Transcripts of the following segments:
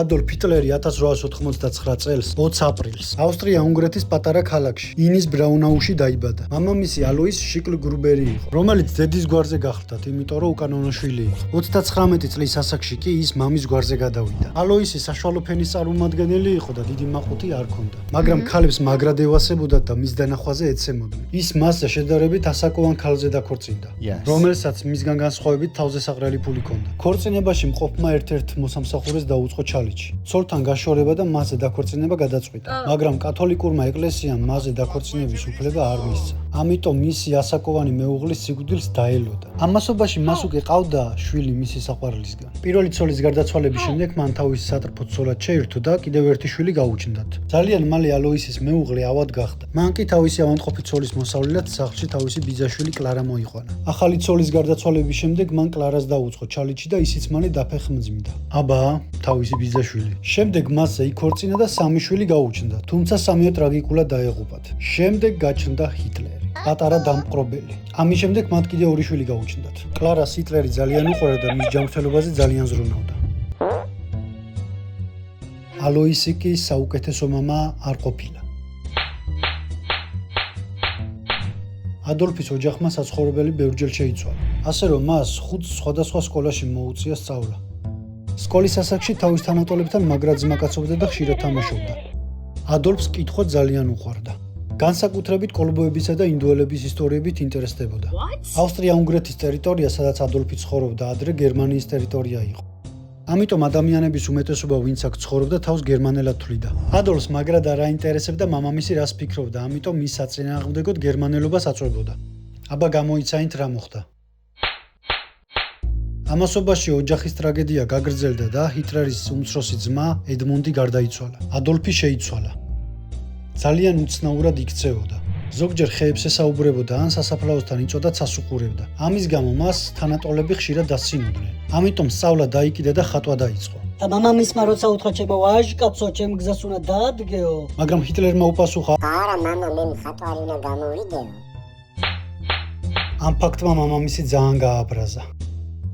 ადოლფ ჰიტლერი 1899 წელს 20 აპრილს ავსტრია-უნგრეთის პატარა ქალაქში ინის ბრაუნაუში დაიბადა. მამამისი ალოის შიკლ გრუბერი იყო, რომელიც დედის გვარზე გახლდათ, იმიტომ რომ უკანონო შვილი იყო. 39 წლის ასაკში კი ის მამის გვარზე გადავიდა. ალოისი საშუალო ფენის წარმომადგენელი იყო და დიდი მაყუთი არ ჰქონდა, მაგრამ ქალებს მაგრად ევასებოდათ და მის დანახვაზე ეცემოდნენ. ის მასზე შედარებით ასაკოვან ქალზე დაქორწინდა, რომელსაც მისგან განსხვავებით თავზე საყრელი ფული ჰქონდა. ქორწინებაში მყოფმა ერთ-ერთ მოსამსახურეს დაუწყო ჩალიჩი. ცოლთან გაშორება და მასზე დაქორწინება გადაწყვიტა, მაგრამ კათოლიკურმა ეკლესიამ მასზე დაქორწინების უფლება არ მისცა. ამიტომ მისი ასაკოვანი მეუღლის სიკვდილს დაელოდა. ამასობაში მას უკვე ყავდა შვილი მისი საყვარლისგან. პირველი ცოლის გარდაცვალების შემდეგ მან თავისი სატრფო ცოლად შეირთო და კიდევ ერთი შვილი გაუჩნდათ. ძალიან მალე ალოისის მეუღლე ავად გახდა. მან კი თავისი ავადმყოფი ცოლის მოსავლად სახლში თავისი ბიძაშვილი კლარა მოიყვანა. ახალი ცოლის გარდაცვალების შემდეგ მან კლარას დაუწყო ჩალიჩი და ისიც მალე დაფეხმძიმდა. აბა, თავისი ბიძაშვილი. შემდეგ მასზე იქორწინა და სამი შვილი გაუჩნდა, თუმცა სამივე ტრაგიკულად დაეღუპათ. შემდეგ გაჩნდა ჰიტლერი, პატარა დამპყრობელი. ამის შემდეგ მათ კიდევ ორი შვილი გაუჩნდათ. კლარას ჰიტლერი ძალიან უყვარდა და მის ჯანმრთელობაზე ძალიან ზრუნავდა. ალოისი კი საუკეთესო მამა არ ყოფილა. ადოლფის ოჯახმა საცხოვრებელი ბევრჯერ შეიცვალა, ასე რომ მას 5 სხვადასხვა სკოლაში მოუწია სწავლა. სკოლის ასაკში თავის თანატოლებთან მაგრად ზმაკაცობდა და ხშირად თამაშობდა. ადოლფს კითხვა ძალიან უყვარდა. განსაკუთრებით კოლბოებისა და ინდუელების ისტორიებით ინტერესდებოდა. ავსტრია-უნგრეთის ტერიტორია, სადაც ადოლფი ცხოვრობდა, ადრე გერმანიის ტერიტორია იყო. ამიტომ ადამიანების უმეტესობა, ვინც აქ ცხოვრობდა, თავს გერმანელად თვლიდა. ადოლფს მაგრად არ აინტერესებდა მამამისი რას ფიქრობდა, ამიტომ ის საწინააღმდეგოდ გერმანელობას აწვებოდა. აბა გამოიცანით რა მოხდა. ამასობაში ოჯახის ტრაგედია გაგრძელდა და ჰიტლერის უმცროსი ძმა ედმუნდი გარდაიცვალა. ადოლფი შეიცვალა. ძალიან უცნაურად იქცეოდა. ზოგჯერ ხეებს ესაუბრებოდა ან სასაფლაოსთან იწოდა წასუყურებდა. ამის გამო მას თანატოლები ხშირად დასცინოდნენ. ამიტომ სწავლა დაიკიდა და ხატვა დაიწყო. და მამამისმა როცა უთხრა ჩემო ვაჟკაცო, ჩემ გზას უნდა დაადგეო. მაგრამ ჰიტლერმა უპასუხა: არა მამა, მე მხატვარი უნდა გამოვიდეო. ამ ფაქტმა მამამისი ძალიან გააბრაზა.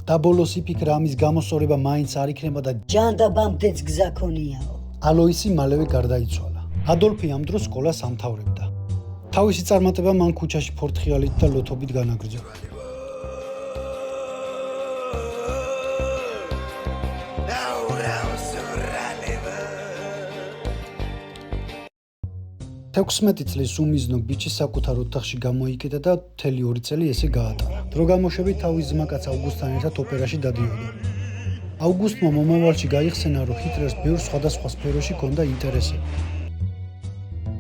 და ბოლოს იფიქრა, ამის გამოსწორება მაინც არ იქნება და ჯანდაბამდეც გზა ქონიაო. ალოისი მალევე გარდაიცვალა. ადოლფი ამ დროს სკოლას ამთავრებდა. თავისი წარმატება მან ქუჩაში ფორთხიალით და ლოთობით განაგრძო. თექვსმეტი წლის უმიზნო ბიჭი საკუთარ ოთახში გამოიკიდა და მთელი 2 წელი ესე გაატარა. დრო გამოშვებით თავის ძმაკაც ავგუსტთან ერთად ოპერაში დადიოდა. ავგუსტმა მომავალში გაიხსენა, რომ ჰიტლერს ბევრ სხვადასხვა სფეროში ჰქონდა ინტერესები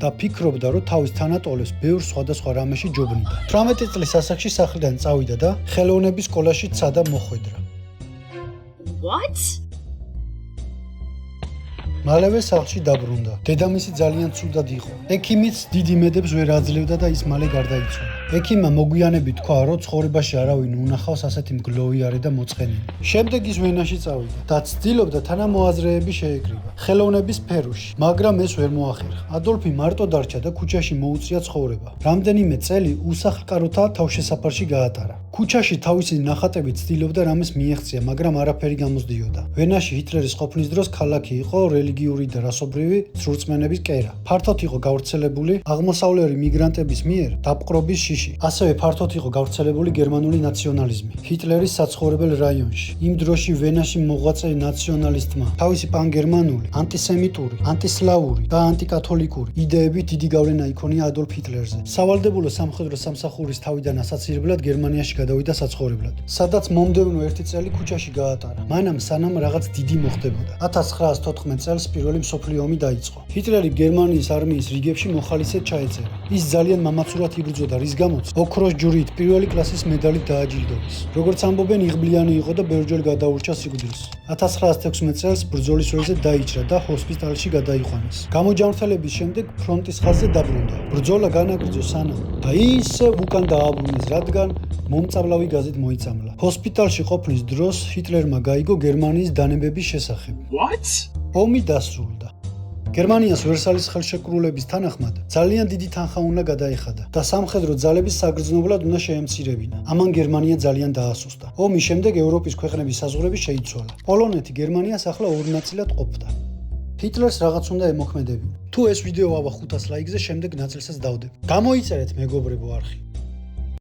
და ფიქრობდა, რომ თავის თანატოლებს ბევრ სხვადასხვა რამეში ჯობნიდა. 18 წლის ასაკში სახლიდან წავიდა და ხელოვნების სკოლაში ცადა მოხვედრა. What? მალევე სახლში დაბრუნდა. დედამისი ძალიან ცუდად იყო. ექიმიც დიდი მედებს ვერ აძლევდა და ის მალე გარდაიცვალა. ექიმმა მოგვიანებით თქვა, რომ ცხოვრებაში არავინ უნახავს ასეთი მგლოვიარე და მოწყენილი. შემდეგ ის ვენაში წავიდა და ცდილობდა თანამოაზრეები შეეკრიბა ხელოვნების სფეროში, მაგრამ ეს ვერ მოახერხა. ადოლფი მარტო დარჩა და ქუჩაში მოუწია ცხოვრება. რამდენიმე წელი უსახლკაროთა თავშესაფარში გაატარა. ქუჩაში თავისი ნახატებით ცდილობდა რამეს მიეღწია, მაგრამ არაფერი გამოსდიოდა. ვენაში ჰიტლერის ყოფნის დროს ქალაქი იყო რელიგიური და რასობრივი სრულწმენების კერა. ფართოდ იყო გავრცელებული აღმოსავლელი მიგრანტების მიერ დაპყრობის შიში. ასევე ფართოდ იყო გავრცელებული გერმანული ნაციონალიზმი ჰიტლერის საცხოვრებელ რაიონში. იმ დროში ვენაში მოღვაწე ნაციონალისტმა თავისი პანგერმანული, ანტისემიტური, ანტისლავური და ანტიკათოლიკური იდეებით დიდი გავლენა იქონია ადოლფ ჰიტლერზე. სავალდებულო სამხედრო სამსახურის თავიდან ასაცილებლად გერმანიაში გადავიდა საცხოვრებლად, სადაც მომდევნო 1 წელი ქუჩაში გაატარა. მანამ სანამ რაღაც დიდი მოხდებოდა. 1914 წელს პირველი მსოფლიო ომი დაიწყო. ჰიტლერი გერმანიის არმიის რიგებში მოხალისედ ჩაეწერა. ის ძალიან მამაცურად იბრძოდა, რის გამოც ოქროს ჯვრით პირველი კლასის მედალით დააჯილდოვეს. როგორც ამბობენ, იღბლიანი იყო და ბევრჯერ გადაურჩა სიკვდილს. 1916 წელს ბრძოლის ველზე დაიჭრა და ჰოსპიტალში გადაიყვანეს. გამოჯანმრთელების შემდეგ ფრონტის ხაზზე დაბრუნდა. ბრძოლა განაგრძო სანამ და ისევ უკან დააბრუნეს, რადგან მომწავლავი გაზით მოიწამლა. ჰოსპიტალში ყოფნის დროს ჰიტლერმა გაიგო გერმანიის დანებების შესახებ. What? ომი დასრულდა. გერმანიას ვერსალის ხელშეკრულების თანახმად ძალიან დიდი თანხა უნდა გადაეხადა და სამხედრო ძალების საგრძნობლად უნდა შეემცირებინა. ამან გერმანია ძალიან დაასუსტა. ომის შემდეგ ევროპის ქვეყნების საზღვრები შეიცვალა. პოლონეთი გერმანიას ახლა ორ ნაწილად ყოფდა. ჰიტლერს რაღაც უნდა ემოქმედებინა. თუ ეს ვიდეო ავა 500 ლაიქზე, შემდეგ ნაწილსაც დავდებ. გამოიწერეთ მეგობრებო არხი.